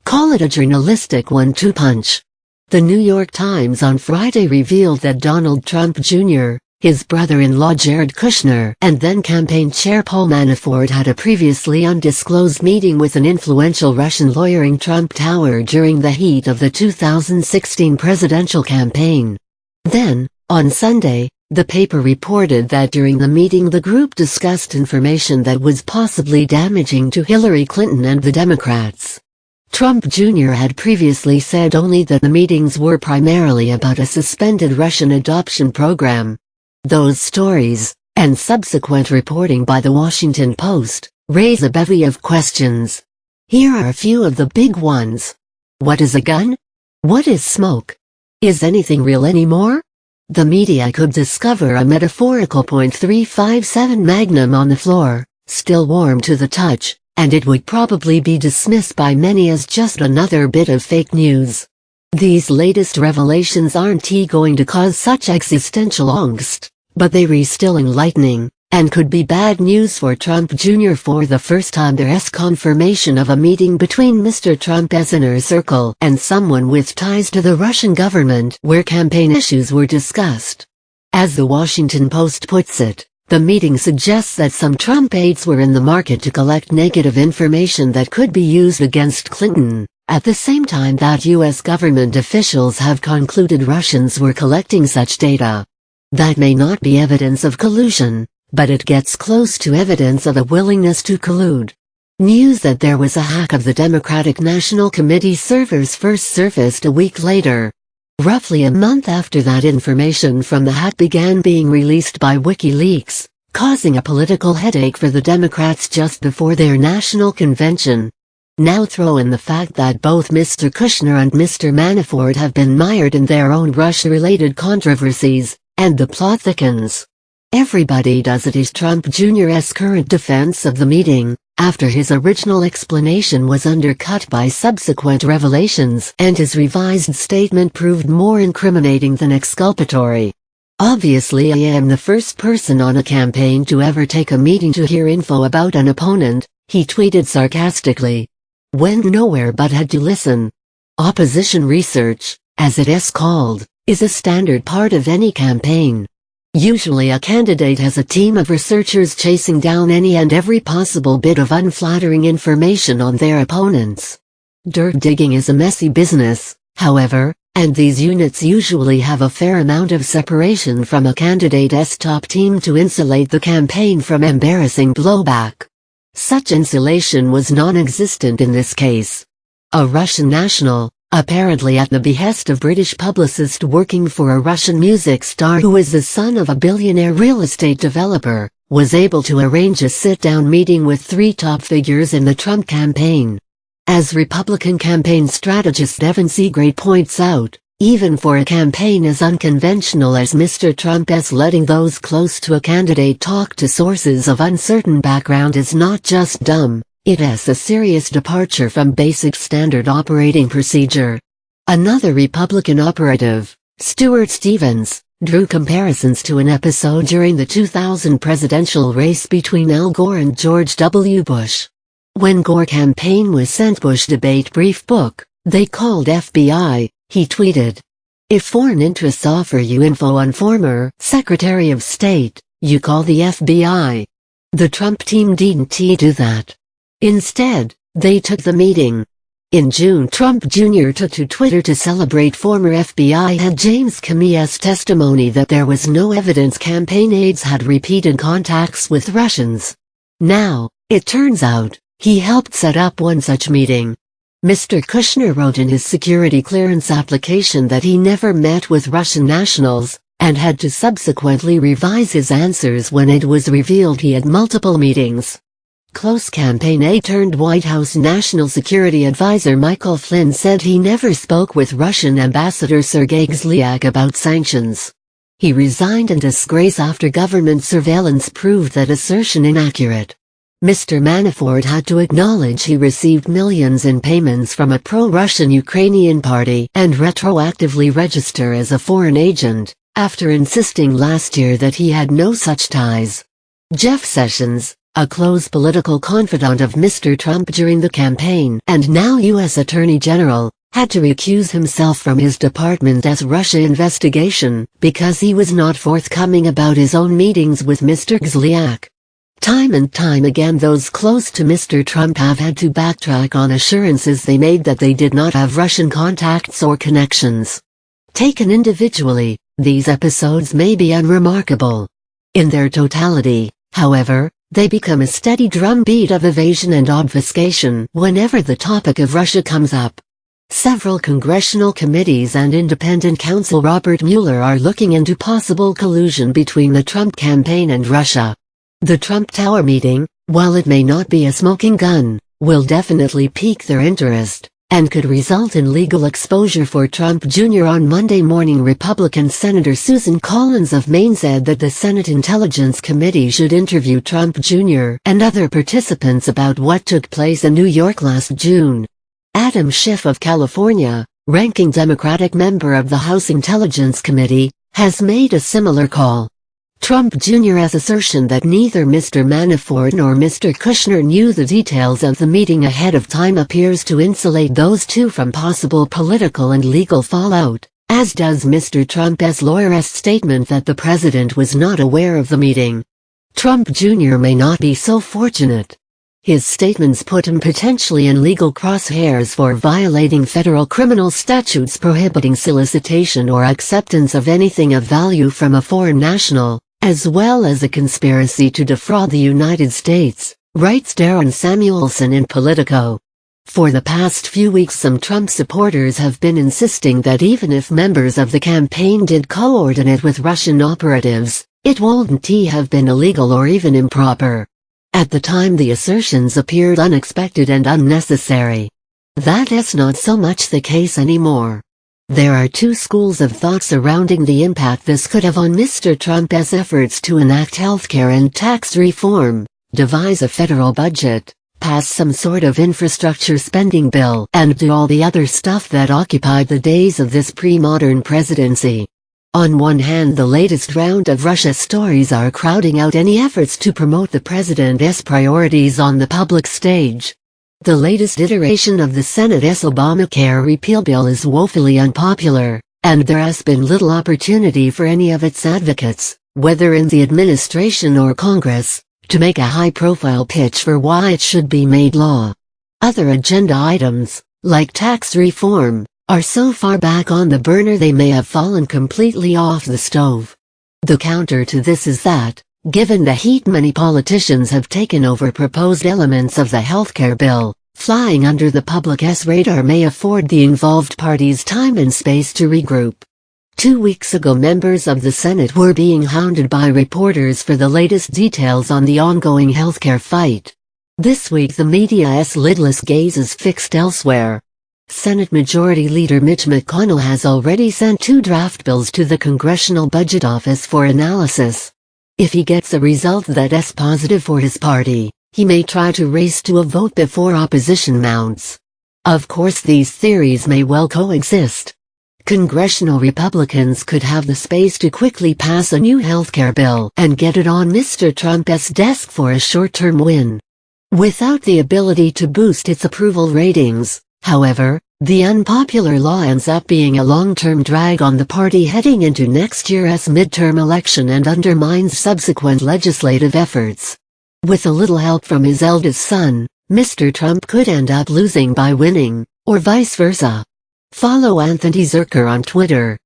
Call it a journalistic one-two punch. The New York Times on Friday revealed that Donald Trump Jr., his brother-in-law Jared Kushner, and then-campaign chair Paul Manafort had a previously undisclosed meeting with an influential Russian lawyer in Trump Tower during the heat of the 2016 presidential campaign. Then, on Sunday, the paper reported that during the meeting the group discussed information that was possibly damaging to Hillary Clinton and the Democrats. Trump Jr. had previously said only that the meetings were primarily about a suspended Russian adoption program. Those stories, and subsequent reporting by The Washington Post, raise a bevy of questions. Here are a few of the big ones. What is a gun? What is smoke? Is anything real anymore? The media could discover a metaphorical .357 Magnum on the floor, still warm to the touch, and it would probably be dismissed by many as just another bit of fake news. These latest revelations aren't going to cause such existential angst, but they are still enlightening, and could be bad news for Trump Jr. For the first time there's confirmation of a meeting between Mr. Trump's inner circle and someone with ties to the Russian government where campaign issues were discussed. As The Washington Post puts it, the meeting suggests that some Trump aides were in the market to collect negative information that could be used against Clinton, at the same time that U.S. government officials have concluded Russians were collecting such data. That may not be evidence of collusion, but it gets close to evidence of a willingness to collude. News that there was a hack of the Democratic National Committee servers first surfaced a week later. Roughly a month after that, information from the hack began being released by WikiLeaks, causing a political headache for the Democrats just before their national convention. Now throw in the fact that both Mr. Kushner and Mr. Manafort have been mired in their own Russia-related controversies, and the plot thickens. Everybody does it is Trump Jr.'s current defense of the meeting, after his original explanation was undercut by subsequent revelations and his revised statement proved more incriminating than exculpatory. Obviously I am the first person on a campaign to ever take a meeting to hear info about an opponent, he tweeted sarcastically. Went nowhere but had to listen. Opposition research, as it is called, is a standard part of any campaign. Usually a candidate has a team of researchers chasing down any and every possible bit of unflattering information on their opponents. Dirt digging is a messy business, however, and these units usually have a fair amount of separation from a candidate's top team to insulate the campaign from embarrassing blowback. Such insulation was non-existent in this case. A Russian national, apparently at the behest of British publicist working for a Russian music star who is the son of a billionaire real estate developer, was able to arrange a sit-down meeting with three top figures in the Trump campaign. As Republican campaign strategist Evan Seagrave points out, even for a campaign as unconventional as Mr. Trump's, letting those close to a candidate talk to sources of uncertain background is not just dumb. It is a serious departure from basic standard operating procedure. Another Republican operative, Stuart Stevens, drew comparisons to an episode during the 2000 presidential race between Al Gore and George W. Bush. When Gore campaign was sent Bush debate brief book, they called FBI, he tweeted. If foreign interests offer you info on former Secretary of State, you call the FBI. The Trump team didn't do that. Instead, they took the meeting. In June, Trump Jr. took to Twitter to celebrate former FBI head James Comey's testimony that there was no evidence campaign aides had repeated contacts with Russians. Now, it turns out, he helped set up one such meeting. Mr. Kushner wrote in his security clearance application that he never met with Russian nationals, and had to subsequently revise his answers when it was revealed he had multiple meetings. Close campaign aide turned White House National Security Advisor Michael Flynn said he never spoke with Russian Ambassador Sergei Kislyak about sanctions. He resigned in disgrace after government surveillance proved that assertion inaccurate. Mr. Manafort had to acknowledge he received millions in payments from a pro-Russian Ukrainian party and retroactively register as a foreign agent, after insisting last year that he had no such ties. Jeff Sessions, a close political confidant of Mr. Trump during the campaign and now U.S. Attorney General, had to recuse himself from his department's Russia investigation because he was not forthcoming about his own meetings with Mr. Kislyak. Time and time again those close to Mr. Trump have had to backtrack on assurances they made that they did not have Russian contacts or connections. Taken individually, these episodes may be unremarkable. In their totality, however, they become a steady drumbeat of evasion and obfuscation whenever the topic of Russia comes up. Several congressional committees and independent counsel Robert Mueller are looking into possible collusion between the Trump campaign and Russia. The Trump Tower meeting, while it may not be a smoking gun, will definitely pique their interest, and could result in legal exposure for Trump Jr. On Monday morning, Republican Senator Susan Collins of Maine said that the Senate Intelligence Committee should interview Trump Jr. and other participants about what took place in New York last June. Adam Schiff of California, ranking Democratic member of the House Intelligence Committee, has made a similar call. Trump Jr.'s assertion that neither Mr. Manafort nor Mr. Kushner knew the details of the meeting ahead of time appears to insulate those two from possible political and legal fallout, as does Mr. Trump's lawyer's statement that the president was not aware of the meeting. Trump Jr. may not be so fortunate. His statements put him potentially in legal crosshairs for violating federal criminal statutes prohibiting solicitation or acceptance of anything of value from a foreign national, as well as a conspiracy to defraud the United States, writes Darren Samuelson in Politico. For the past few weeks some Trump supporters have been insisting that even if members of the campaign did coordinate with Russian operatives, it wouldn't have been illegal or even improper. At the time the assertions appeared unexpected and unnecessary. That's not so much the case anymore. There are two schools of thought surrounding the impact this could have on Mr. Trump's efforts to enact healthcare and tax reform, devise a federal budget, pass some sort of infrastructure spending bill, and do all the other stuff that occupied the days of this pre-modern presidency. On one hand, the latest round of Russia stories are crowding out any efforts to promote the president's priorities on the public stage. The latest iteration of the Senate's Obamacare repeal bill is woefully unpopular, and there has been little opportunity for any of its advocates, whether in the administration or Congress, to make a high-profile pitch for why it should be made law. Other agenda items, like tax reform, are so far back on the burner they may have fallen completely off the stove. The counter to this is that, given the heat many politicians have taken over proposed elements of the healthcare bill, flying under the public's radar may afford the involved parties time and space to regroup. 2 weeks ago members of the Senate were being hounded by reporters for the latest details on the ongoing healthcare fight. This week the media's lidless gaze is fixed elsewhere. Senate Majority Leader Mitch McConnell has already sent 2 draft bills to the Congressional Budget Office for analysis. If he gets a result that's positive for his party, he may try to race to a vote before opposition mounts. Of course these theories may well coexist. Congressional Republicans could have the space to quickly pass a new healthcare bill and get it on Mr. Trump's desk for a short-term win. Without the ability to boost its approval ratings, however, the unpopular law ends up being a long-term drag on the party heading into next year's midterm election and undermines subsequent legislative efforts. With a little help from his eldest son, Mr. Trump could end up losing by winning, or vice versa. Follow Anthony Zurcher on Twitter.